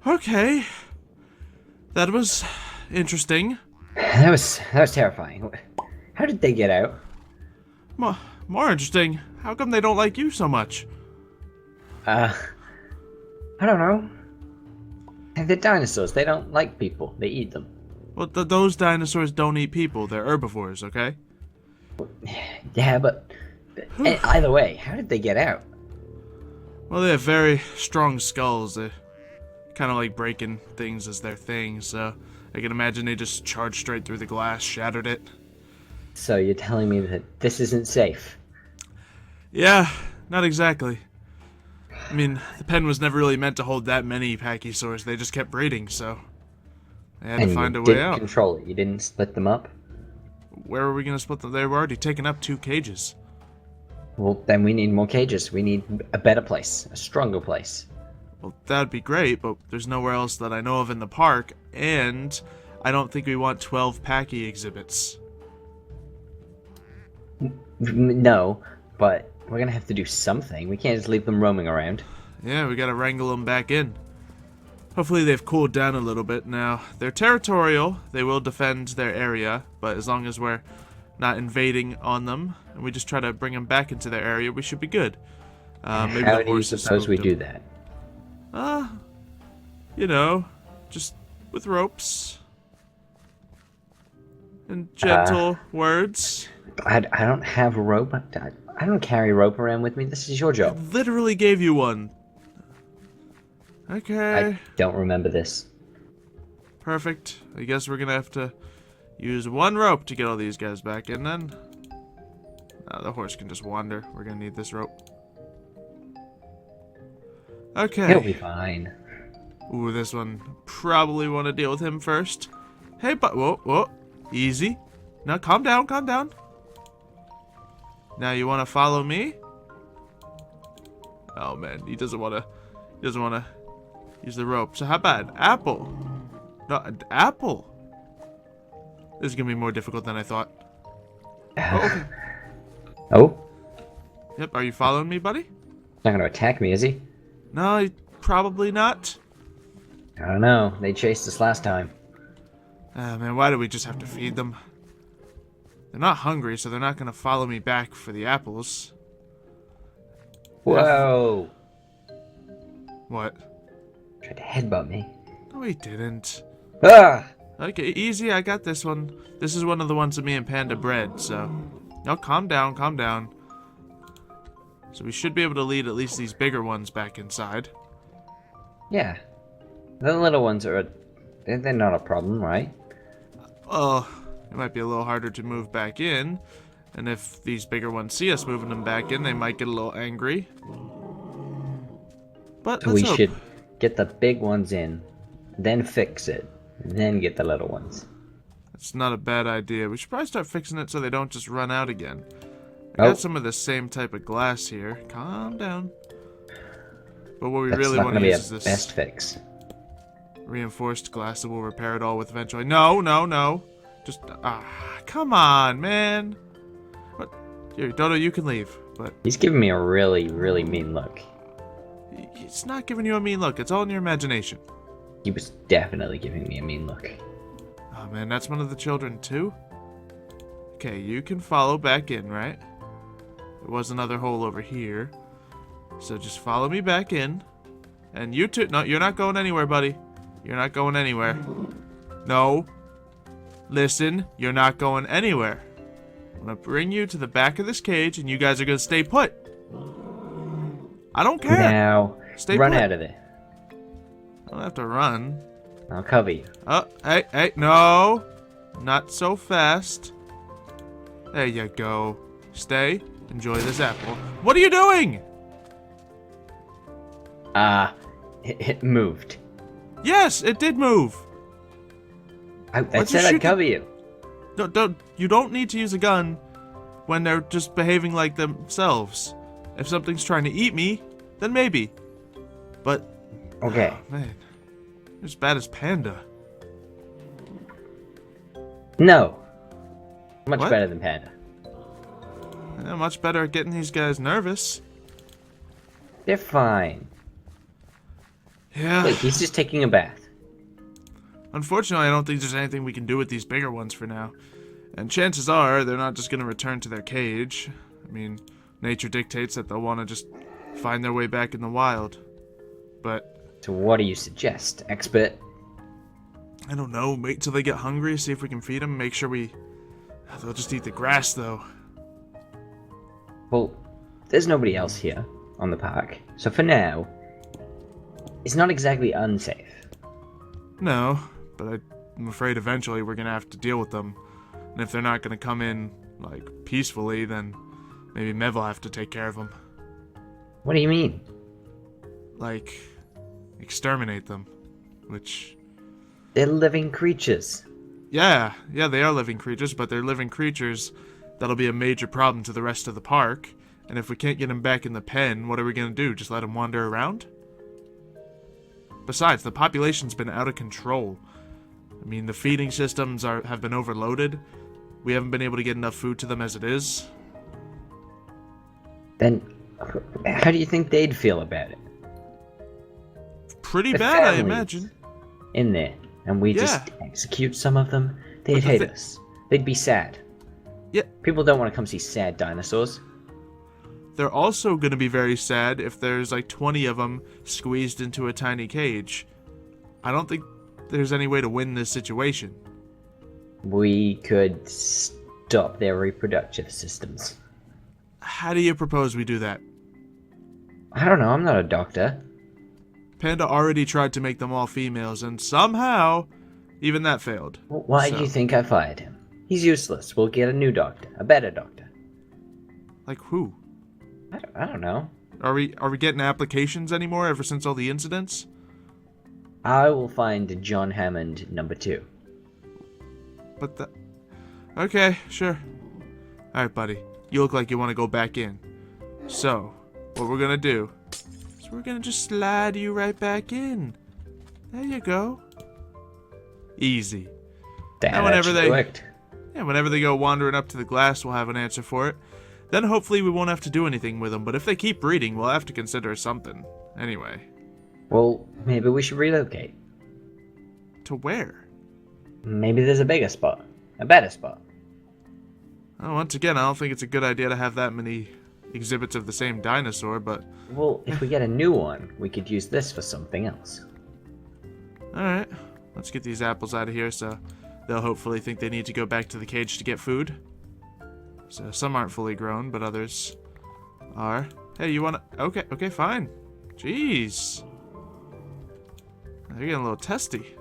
Okay. That was interesting. That was terrifying. How did they get out? Mo More interesting. How come they don't like you so much? Uh, I don't know. They're dinosaurs. They don't like people. They eat them. Well, those dinosaurs don't eat people. They're herbivores, okay? Yeah, but either way, how did they get out? Well, they have very strong skulls. They kind of like breaking things as their thing, so I can imagine they just charged straight through the glass, shattered it. So you're telling me that this isn't safe? Yeah, not exactly. I mean, the pen was never really meant to hold that many Pachys. They just kept breeding, so they had to And you find a way didn't out. control it. You didn't split them up. Where were we gonna split them? They were already taking up 2 cages. Well, then we need more cages. We need a better place, a stronger place. Well, that'd be great, but there's nowhere else that I know of in the park, and I don't think we want 12 Pachy exhibits. No, but we're gonna have to do something. We can't just leave them roaming around. Yeah, we gotta wrangle them back in. Hopefully they've cooled down a little bit now. They're territorial, they will defend their area, but as long as we're not invading on them, and we just try to bring them back into their area, we should be good. Maybe How the do you horses suppose we spooked do them. that? You know, just with ropes. And gentle words. I don't have a rope. I don't carry rope around with me. This is your job. Literally gave you one. Okay. I don't remember this. Perfect. I guess we're gonna have to use one rope to get all these guys back in then. The horse can just wander. We're gonna need this rope. Okay. He'll be fine. Ooh, this one. Probably want to deal with him first. Hey, but whoa. Easy. Now, calm down, calm down. Now, you want to follow me? Oh, man. He doesn't want to use the rope. So, how about apple? No, an apple. This is going to be more difficult than I thought. Oh, okay. Oh? Yep, are you following me, buddy? He's not gonna attack me, is he? No, probably not. I don't know. They chased us last time. Man, why do we just have to feed them? They're not hungry, so they're not going to follow me back for the apples. Whoa! What? Tried to headbutt me. No, he didn't. Ah! Okay, easy, I got this one. This is one of the ones that me and Panda bred, so... No, calm down, calm down. So we should be able to lead at least these bigger ones back inside. Yeah. The little ones are... They're not a problem, right? Well, it might be a little harder to move back in. And if these bigger ones see us moving them back in, they might get a little angry. But So let's we hope. should get the big ones in, then fix it, then get the little ones. That's not a bad idea. We should probably start fixing it so they don't just run out again. I Oh. got some of the same type of glass here. Calm down. But what we That's really not want gonna to be use a is this best fix. reinforced glass that we'll repair it all with eventually. No. Just, come on, man. What? Here, Dodo, you can leave. But He's giving me a really, really mean look. it's not giving you a mean look. It's all in your imagination. He was definitely giving me a mean look. Oh, man, that's one of the children, too? Okay, you can follow back in, right? There was another hole over here. So just follow me back in. And you too. No, you're not going anywhere, buddy. You're not going anywhere. No. Listen, you're not going anywhere. I'm going to bring you to the back of this cage, and you guys are going to stay put. I don't care. Now, Stay run put. out of there. I don't have to run. I'll cover you. Oh, hey, no. Not so fast. There you go. Stay. Enjoy this apple. What are you doing? It moved. Yes, it did move. I Why'd you said shoot I'd cover you. You don't need to use a gun when they're just behaving like themselves. If something's trying to eat me, then maybe. But, Okay. oh, man, you're as bad as Panda. No. Much What? better than Panda. Yeah, much better at getting these guys nervous. They're fine. Yeah. Look, he's just taking a bath. Unfortunately, I don't think there's anything we can do with these bigger ones for now. And chances are, they're not just going to return to their cage. I mean, nature dictates that they'll want to just find their way back in the wild. But So what do you suggest, expert? I don't know. Wait till they get hungry, see if we can feed them. Make sure we... They'll just eat the grass, though. Well, there's nobody else here on the park. So for now, it's not exactly unsafe. No, but I'm afraid eventually we're going to have to deal with them. And if they're not going to come in, like, peacefully, then maybe Mev will have to take care of them. What do you mean? Like, exterminate them. Which... They're living creatures. Yeah, they are living creatures, but they're living creatures that'll be a major problem to the rest of the park. And if we can't get them back in the pen, what are we going to do? Just let them wander around? Besides, the population's been out of control. I mean, the feeding systems have been overloaded. We haven't been able to get enough food to them as it is. Then, how do you think they'd feel about it? Pretty The bad, I families imagine. In there, and we just execute some of them. They'd hate us. They'd be sad. Yeah. People don't want to come see sad dinosaurs. They're also going to be very sad if there's like 20 of them squeezed into a tiny cage. I don't think there's any way to win this situation. We could stop their reproductive systems. How do you propose we do that? I don't know, I'm not a doctor. Panda already tried to make them all females, and somehow, even that failed. Why do you think I fired him? He's useless. We'll get a new doctor. A better doctor. Like who? I don't know. Are we getting applications anymore ever since all the incidents? I will find John Hammond number 2. But the... Okay, sure. Alright, buddy. You look like you want to go back in. So, what we're gonna do is we're gonna just slide you right back in. There you go. Easy. Damn, whenever that worked. Yeah, whenever they go wandering up to the glass, we'll have an answer for it. Then hopefully we won't have to do anything with them, but if they keep breeding, we'll have to consider something. Anyway. Well, maybe we should relocate. To where? Maybe there's a bigger spot. A better spot. Well, once again, I don't think it's a good idea to have that many exhibits of the same dinosaur, but... Well, if we get a new one, we could use this for something else. Alright, let's get these apples out of here so they'll hopefully think they need to go back to the cage to get food. So some aren't fully grown, but others are. Hey, you wanna... Okay, fine. Jeez. They're getting a little testy.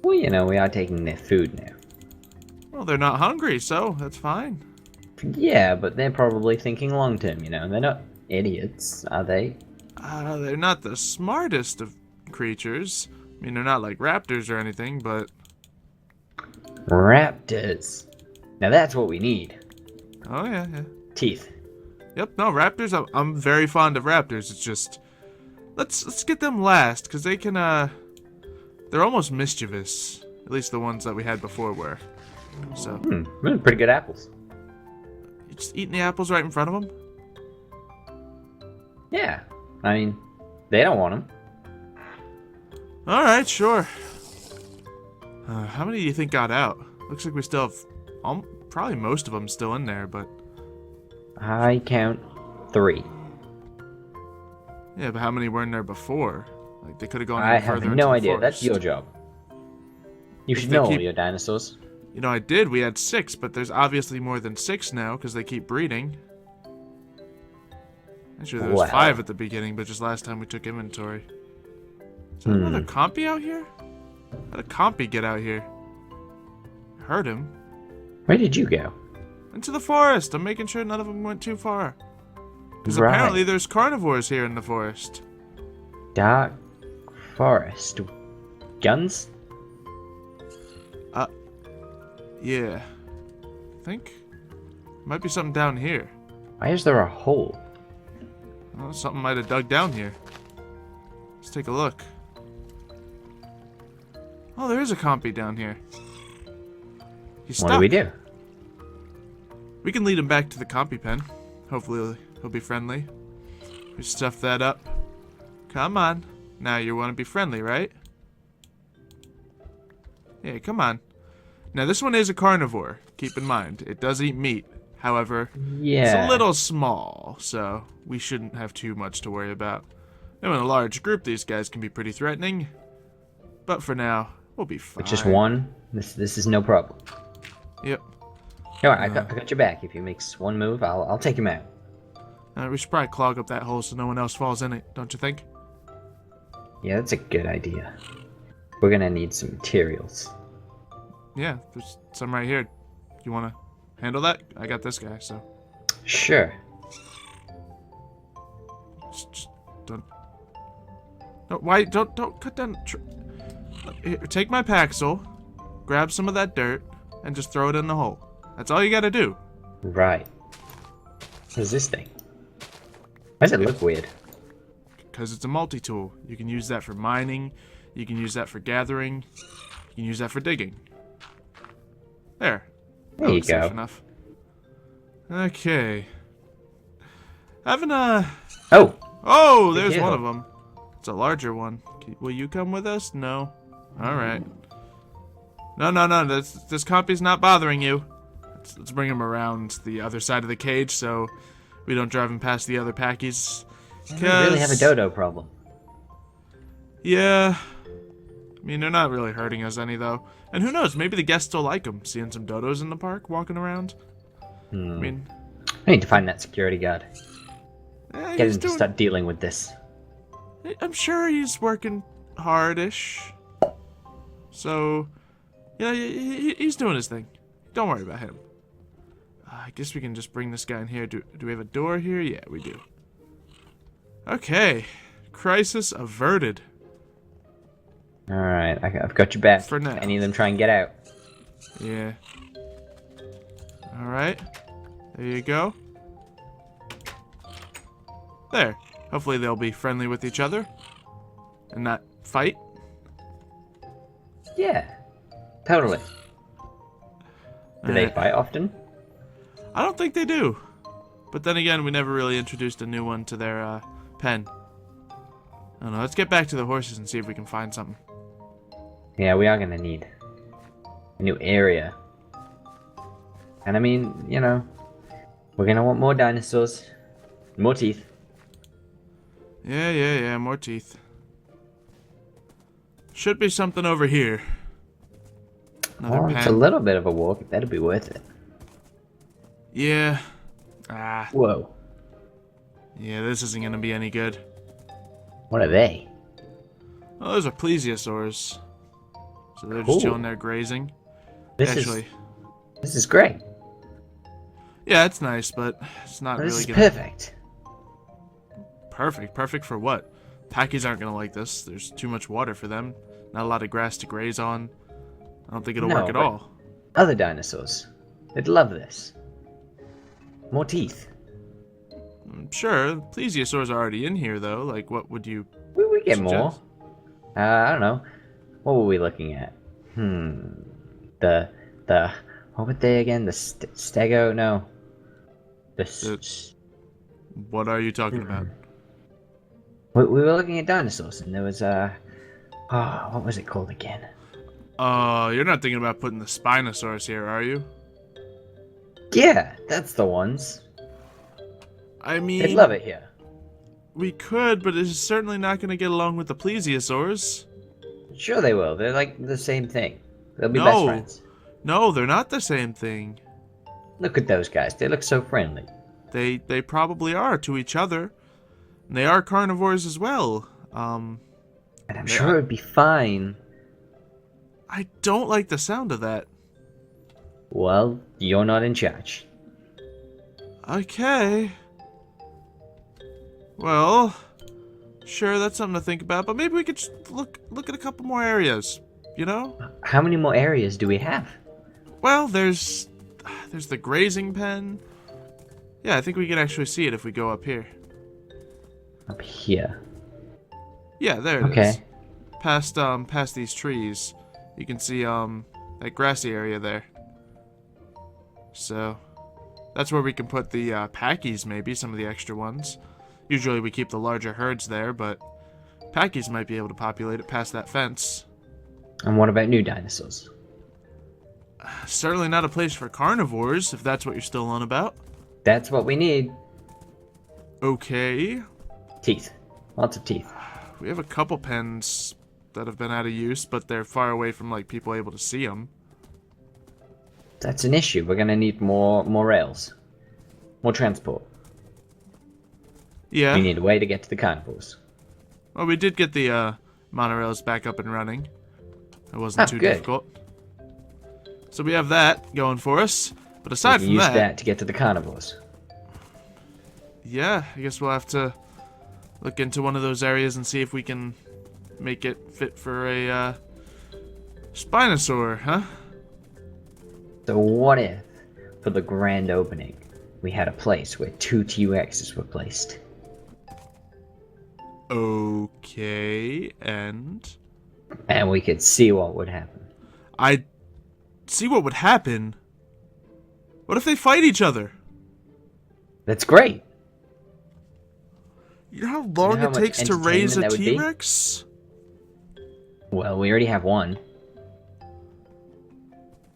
Well, you know, we are taking their food now. Well, they're not hungry, so that's fine. Yeah, but they're probably thinking long term, you know. They're not idiots, are they? They're not the smartest of creatures. I mean, they're not like raptors or anything, but... Raptors. Now that's what we need. Oh, yeah. Teeth. Yep, no, raptors, I'm very fond of raptors. It's just... Let's get them last, because they can, they're almost mischievous. At least the ones that we had before were. So... Pretty good apples. You just eating the apples right in front of them? Yeah. I mean, they don't want them. Alright, sure. How many do you think got out? Looks like we still have... probably most of them still in there, but... I count 3. Yeah, but how many were in there before? Like, they could have gone I even have further into no the idea. That's forest. your job. You should they know all keep- your dinosaurs. You know, I did. We had 6, but there's obviously more than 6 now, because they keep breeding. Actually, there was Wow. 5 at the beginning, but just last time we took inventory. Is there another Compy out here? How did Compy get out here? I heard him. Where did you go? Into the forest. I'm making sure none of them went too far. Because Right. apparently there's carnivores here in the forest. Dark forest. Guns? Yeah. I think. Might be something down here. Why is there a hole? Oh, something might have dug down here. Let's take a look. Oh, there is a Compy down here. He's stuck. What do we do? We can lead him back to the Compy pen. Hopefully he'll be friendly. We stuff that up. Come on. Now you want to be friendly, right? Yeah, come on. Now this one is a carnivore. Keep in mind, it does eat meat. However, it's a Yeah. little small, so we shouldn't have too much to worry about. Now in a large group, these guys can be pretty threatening. But for now, we'll be fine. With just one, this is no problem. Yep. Alright, I got your back. If he makes one move, I'll take him out. We should probably clog up that hole so no one else falls in it, don't you think? Yeah, that's a good idea. We're gonna need some materials. Yeah, there's some right here. You want to handle that? I got this guy, so. Sure. Just don't. No, why? Don't cut down. Here, take my Paxil, grab some of that dirt, and just throw it in the hole. That's all you gotta do. Right. What is this thing? Why does it look weird? Because it's a multi-tool. You can use that for mining. You can use that for gathering. You can use that for digging. There. There you Looks safe go. enough. Okay. Having Oh! Oh, there's Big one hill. of them. It's a larger one. Will you come with us? No. All right. No. This Compy's not bothering you. Let's bring him around the other side of the cage so we don't drive him past the other Pachys. We really have a dodo problem. Yeah. I mean, they're not really hurting us any, though. And who knows? Maybe the guests will like them. Seeing some dodos in the park walking around. I mean, I need to find that security guard. Get he's him to doing, start dealing with this. I'm sure he's working hardish. So, yeah, he's doing his thing. Don't worry about him. I guess we can just bring this guy in here. Do we have a door here? Yeah, we do. Okay. Crisis averted. Alright, I've got your back. For now. Any of them try and get out. Yeah. Alright. There you go. There. Hopefully they'll be friendly with each other. And not fight. Yeah. Totally. Do they Alright. fight often? I don't think they do. But then again, we never really introduced a new one to their pen. I don't know. Let's get back to the horses and see if we can find something. Yeah, we are gonna need a new area. And I mean, you know, we're gonna want more dinosaurs. More teeth. Yeah. More teeth. Should be something over here. Another Oh, pen. it's a little bit of a walk. That'll be worth it. Yeah. Whoa. Yeah, this isn't gonna be any good. What are they? Oh, those are plesiosaurs. So they're Cool. just chilling there grazing. This is great. Yeah, it's nice, but it's not This really is gonna... perfect. Perfect for what? Pachys aren't gonna like this. There's too much water for them. Not a lot of grass to graze on. I don't think it'll No, work at but- all. Other dinosaurs. They'd love this. More teeth. Sure, plesiosaurs are already in here, though. Like, what would you... We get more. suggest? I don't know. What were we looking at? The what were they again? The stego? No. What are you talking about? We were looking at dinosaurs, and there was what was it called again? You're not thinking about putting the Spinosaurus here, are you? Yeah, that's the ones. I mean... They'd love it here. We could, but it's certainly not going to get along with the plesiosaurs. Sure they will. They're like the same thing. They'll be best friends. No, they're not the same thing. Look at those guys. They look so friendly. They probably are to each other. And they are carnivores as well. And I'm sure it would be fine. I don't like the sound of that. Well, you're not in charge. Okay. Well, sure, that's something to think about, but maybe we could just look at a couple more areas, you know? How many more areas do we have? Well, there's the grazing pen. Yeah, I think we can actually see it if we go up here. Up here. Yeah, there it is. Okay. Past these trees. You can see that grassy area there. So that's where we can put the Pachys, maybe some of the extra ones. Usually we keep the larger herds there, but Pachys might be able to populate it past that fence. And what about new dinosaurs? Certainly not a place for carnivores, if that's what you're still on about. That's what we need. Okay. Teeth. Lots of teeth. We have a couple pens that have been out of use, but they're far away from, like, people able to see them. That's an issue. We're gonna need more rails. More transport. Yeah. We need a way to get to the carnivores. Well, we did get the monorails back up and running. It wasn't too good. difficult. So we have that going for us. But aside We from can use that, that to get to the carnivores. yeah, I guess we'll have to look into one of those areas and see if we can make it fit for a Spinosaur, huh? So what if, for the grand opening, we had a place where 2 T-Rexes were placed? Okay, and And we could see what would happen. I see what would happen. What if they fight each other? That's great! You know how long how it much takes to raise a entertainment that would be? T-Rex? Well, we already have one.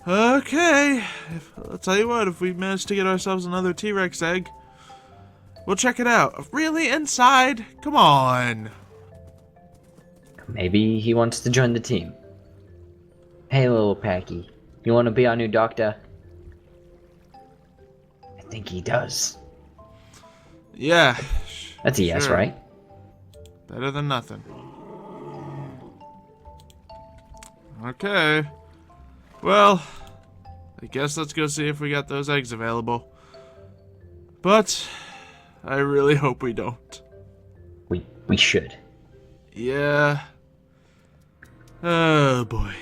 Okay, I'll tell you what, if we manage to get ourselves another T-Rex egg, we'll check it out. Really? Inside? Come on. Maybe he wants to join the team. Hey, little Packy, you want to be our new doctor? I think he does. Yeah. That's a yes, Sure. right? Better than nothing. Okay. Well, I guess let's go see if we got those eggs available. But I really hope we don't. We should. Yeah. Oh boy.